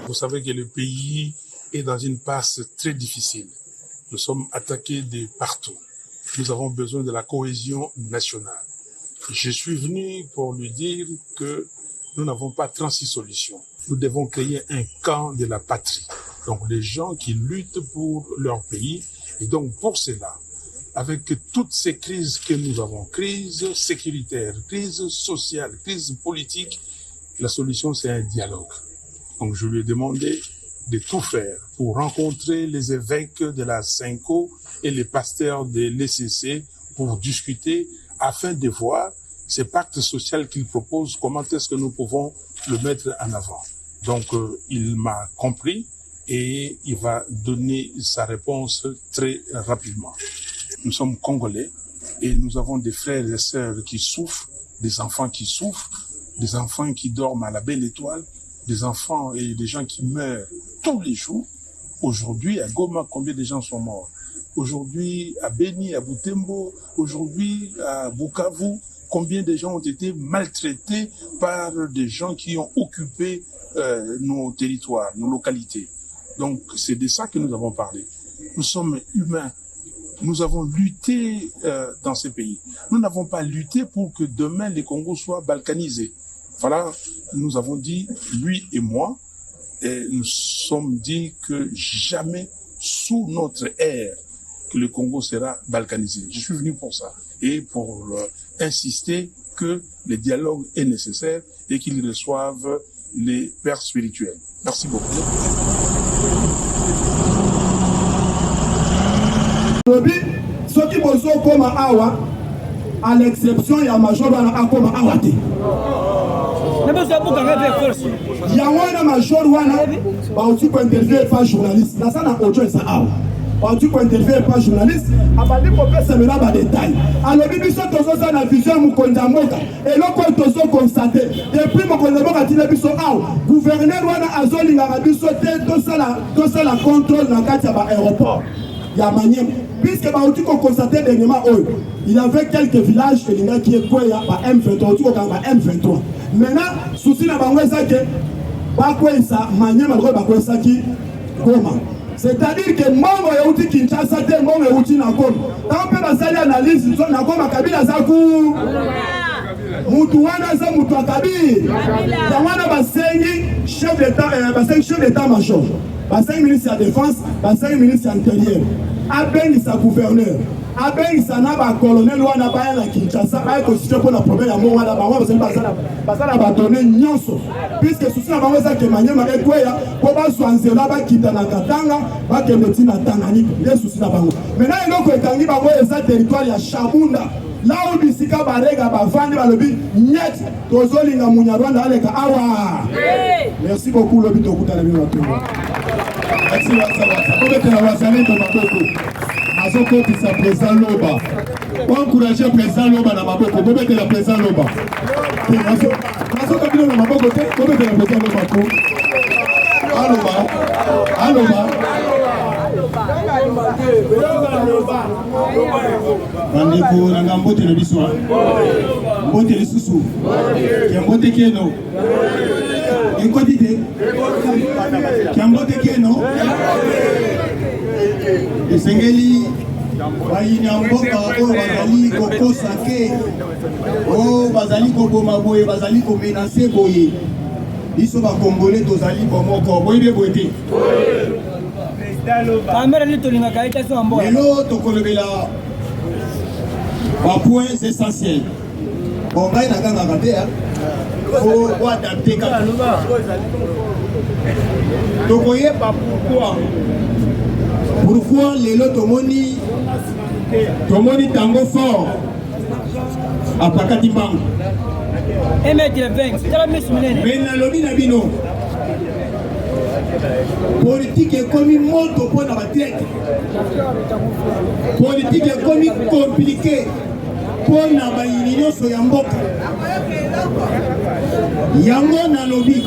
Vous savez que le pays est dans une passe très difficile. Nous sommes attaqués de partout. Nous avons besoin de la cohésion nationale. Je suis venu pour lui dire que nous n'avons pas 36 solutions. Nous devons créer un camp de la patrie. Donc les gens qui luttent pour leur pays. Et donc pour cela, avec toutes ces crises que nous avons, crise sécuritaire, crise sociale, crise politique, la solution c'est un dialogue. Donc je lui ai demandé de tout faire pour rencontrer les évêques de la Cinco et les pasteurs de l'ECC pour discuter afin de voir ce pacte social qu'il propose, comment est-ce que nous pouvons le mettre en avant. Donc il m'a compris et il va donner sa réponse très rapidement. Nous sommes Congolais et nous avons des frères et sœurs qui souffrent, des enfants qui souffrent, des enfants qui dorment à la belle étoile, des enfants et des gens qui meurent tous les jours. Aujourd'hui, à Goma, combien de gens sont morts? Aujourd'hui, à Beni, à Butembo, aujourd'hui, à Bukavu, combien de gens ont été maltraités par des gens qui ont occupé nos territoires, nos localités. Donc, c'est de ça que nous avons parlé. Nous sommes humains. Nous avons lutté dans ces pays. Nous n'avons pas lutté pour que demain les Congos soient balkanisés. Voilà, nous avons dit, lui et moi, et nous sommes dit que jamais sous notre ère que le Congo sera balkanisé. Je suis venu pour ça et pour insister que le dialogue est nécessaire et qu'ils reçoivent les pères spirituels. Merci beaucoup. Ceux qui sont comme Awa, à l'exception, il y a major comme Awate. Il y a un major qui peut interviewer pas journaliste. Là, ça n'a autre chose à Awa. Tu peux interviewer pas journaliste. À partir de ça, c'est là des détails. Alors, il y a une vision Mukondamoka. Et là, quand tu as constaté, depuis Mukondamoka, tu as dit que le gouverneur a zone l'Arabie saoudite, tout ça la contrôle dans l'aéroport. Il y a manière. Puisque tu as constaté dernièrement, il y avait quelques villages qui est quoi à M23, tu as M23. Maintenant, souci na bango ezake bakwesa manyema ko bakwesa ki Goma. C'est-à-dire que mongo ya uti Kinshasa te mongo ya uti na Goma. Tant pe basali analyse na Goma kabila zaku. Mutu wana za mutu akabili. Ya wana basengi chef d'état basengi chef d'état major. Basengi ministre de la défense, basengi ministre intérieur. Abengi sa gouverneur. Abengi sa na ba colonel wana ba na Kinshasa ba ko situé pour la problème ya mo wana ba wa basala ba donner nyonso puisque souci na bango za ke manyema ekweya ko ba swanzela ba kita na Katanga ba ke metina Tanganyika les souci na bango maintenant eloko ekangi bango eza territoire ya Shabunda là où bisika barega ba vandi ba lobi nyet tozolinga munyarwanda aleka awa. Merci beaucoup lobi to kutala bino to. Merci wa ko betela wa zalé to maboko. Azoko pisa président Loba. Pour encourager le président Loba dans ma boque, vous mettez le président Loba. Azoko pisa dans ma boque, vous mettez le président Loba. Aloba. Bandeko na ngambote na biso. Mbote lisusu. Kiambote keno. Ekodite. Kiambote keno. Esengeli bayina mboka oyo bazali kokosa ke oyo bazali koboma boye bazali komenase boye biso bakongole tozali komoko boyebe boye te lelo tokolobela bapoints essentiels bon ngai nakangaka te faut adapter kaka tokoyeba pourquoi lelo tomoni tango fort à Pakati Mbangu mais nalobi na bino politique ekomi moto mpo na batraite politique ekomi compliqué mpo na bayini nyonso ya mboka yango nalobi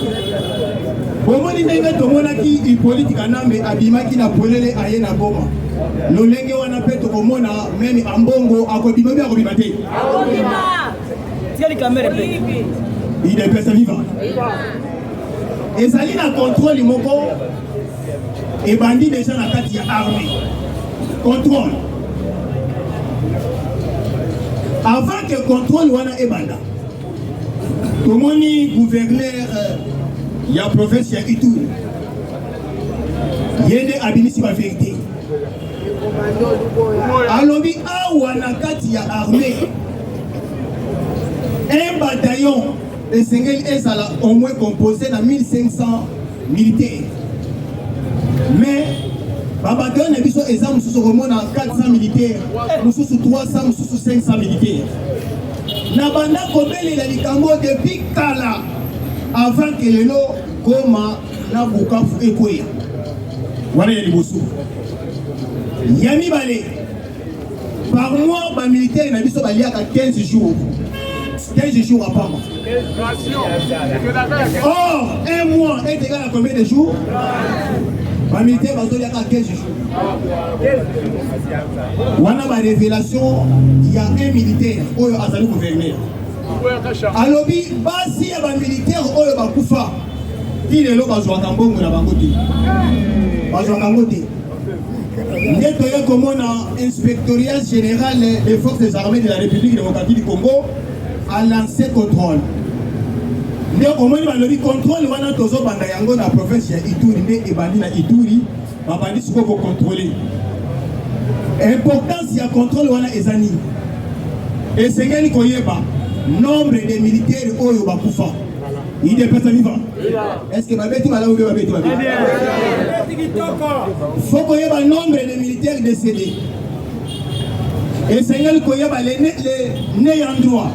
bomoni ndenge tomonaki politika nambe abimaki na polele aye na Goma lolenge wana mpe tokomona meme ambongo akobima bi akobima te il est personne vivant ezali na contrôle moko ebandi déjà na kati ya armée contrôle avant que contrôle wana ebanda tomoni gouverneur ya province ya Ituri yende abimisi ba vérité alobi awa na kati ya armée un bataillon esengeli ezala au moins composé na 1500 militaires mais babataillon na biso eza mosusu komona 400 militaires mosusu 300 mosusu 500 militaires na banda kobelela likambo depuis kala avant que lelo Goma na Bukavu ekweya wana ya liboso ya mibale par mois ba militaire na biso baliaka 15 jours à part. Or, un mois est égal à combien de jours? Les militaires vont dire 15 jours. On a ma révélation, il y a un militaire, Oyo Azali gouverneur. Alobi, basi ya ba militaire Oyo Bakufa. Il est là, Bazouakambongo na Bangoti. Bazouakambongo. Nous comme un inspectorat général des forces des armées de la République démocratique du Congo a lancé contrôle. Nous avons le contrôle dans la province de Ituri et Bandi na Ituri, Bandi se pour contrôler. L'importance du contrôle wana ezani. Et c'est que nous nombre de militaires Oyo Bakufa. Il est personne vivant. Est-ce que Babeti va là ou Babeti va là? Il faut qu'il y ait un nombre de militaires décédés. Et c'est que les nés en droit.